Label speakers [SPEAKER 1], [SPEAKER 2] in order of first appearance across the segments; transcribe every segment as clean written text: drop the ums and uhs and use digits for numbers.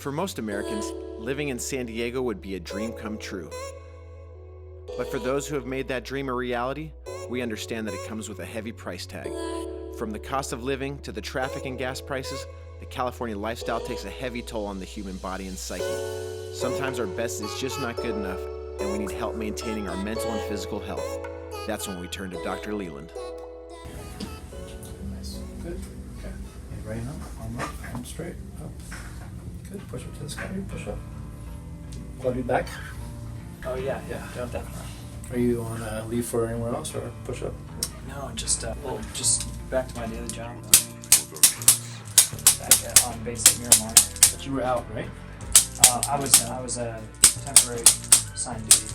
[SPEAKER 1] For most Americans, living in San Diego would be a dream come true. But for those who have made that dream a reality, we understand that it comes with a heavy price tag. From the cost of living to the traffic and gas prices, the California lifestyle takes a heavy toll on the human body and psyche. Sometimes our best is just not good enough, and we need help maintaining our mental and physical health. That's when we turn to Dr. Leland.
[SPEAKER 2] Nice. Good. Okay. And right now, arm straight. Up. Good. Push up to the sky. Push up. Want to do back?
[SPEAKER 3] Oh yeah,
[SPEAKER 2] Yeah.
[SPEAKER 3] definitely.
[SPEAKER 2] Are you on leave for anywhere else or push up?
[SPEAKER 3] No, just back to my daily job. Back on base at Miramar.
[SPEAKER 2] But you were out, right?
[SPEAKER 3] I was a temporary sign duty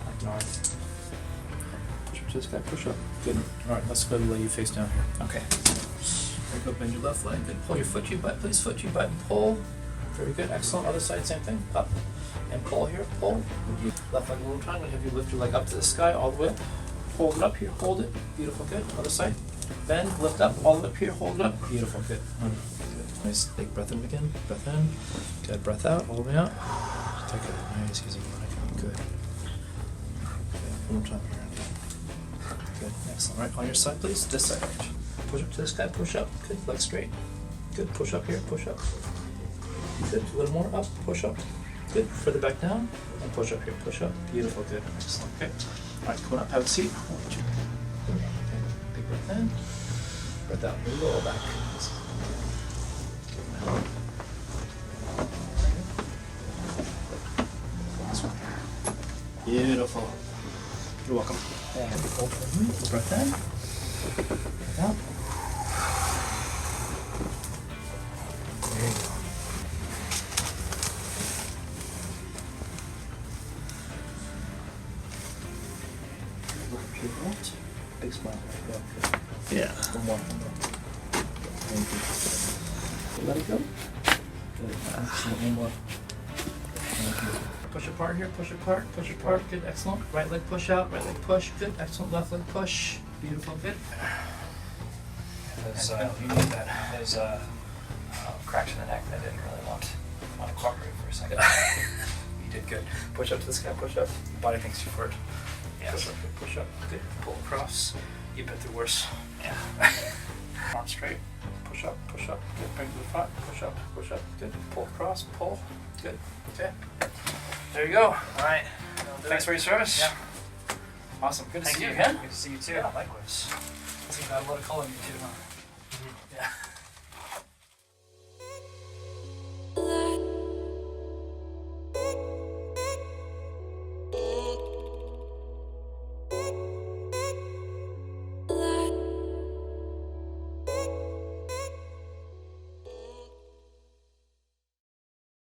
[SPEAKER 3] up north.
[SPEAKER 2] Push up to the sky. Push up. Good. All right. Let's go lay you face down here.
[SPEAKER 3] Okay.
[SPEAKER 2] Very good. Bend your left leg. Good. Pull your foot to your butt. Please foot to your butt and pull. Very good. Excellent. Other side, same thing. Up and pull here. Pull. Left leg one more time. I'm gonna have you lift your leg up to the sky all the way up. Hold it up here. Hold it. Beautiful. Good. Other side. Bend. Lift up. All the way up here. Hold it up. Beautiful. Good. Good. Nice. Big breath in again. Breath in. Good. Breath out. All the way out. Take it. Nice. Easy. Good. Good. One more time here. Good. Excellent. Right on your side, please. This side. Push up to the sky. Push up. Good. Leg straight. Good. Push up here. Push up. Good. A little more up. Push up. Good. Further back down. And push up here. Push up. Beautiful. Good. Excellent. Okay. All right. Come on up. Have a seat. Okay. Big breath in. Breath out. Move all back. Beautiful. You're welcome. And hold for me. Breath in. Breath out. There you go. Look at your belt. Big smile. Good.
[SPEAKER 1] Yeah.
[SPEAKER 2] One more. Thank you. Let it go. Good. Excellent. One more. Thank you. Push apart here, push apart, push apart. Good, excellent. Right leg push out, right leg push. Good, excellent. Left leg push. Beautiful, good.
[SPEAKER 3] There's cracks in the neck that I didn't really want to cooperate for a second.
[SPEAKER 2] You did good. Push up to the sky, push up. Your body thinks you're forward.
[SPEAKER 3] Yeah.
[SPEAKER 2] Push up, good, push up. Good. Pull across. You've been through worse.
[SPEAKER 3] Yeah.
[SPEAKER 2] Arm straight. Push up, push up. Good. Bring to the front. Push up, push up. Good. Pull across, pull. Good. Okay. There you go.
[SPEAKER 3] All right.
[SPEAKER 2] Thanks for your service.
[SPEAKER 3] Yeah.
[SPEAKER 2] Awesome. Good to
[SPEAKER 3] Thank
[SPEAKER 2] see
[SPEAKER 3] you
[SPEAKER 2] you again.
[SPEAKER 3] Good to see you too.
[SPEAKER 2] Yeah, likewise. I think you got a lot of color in you too, huh?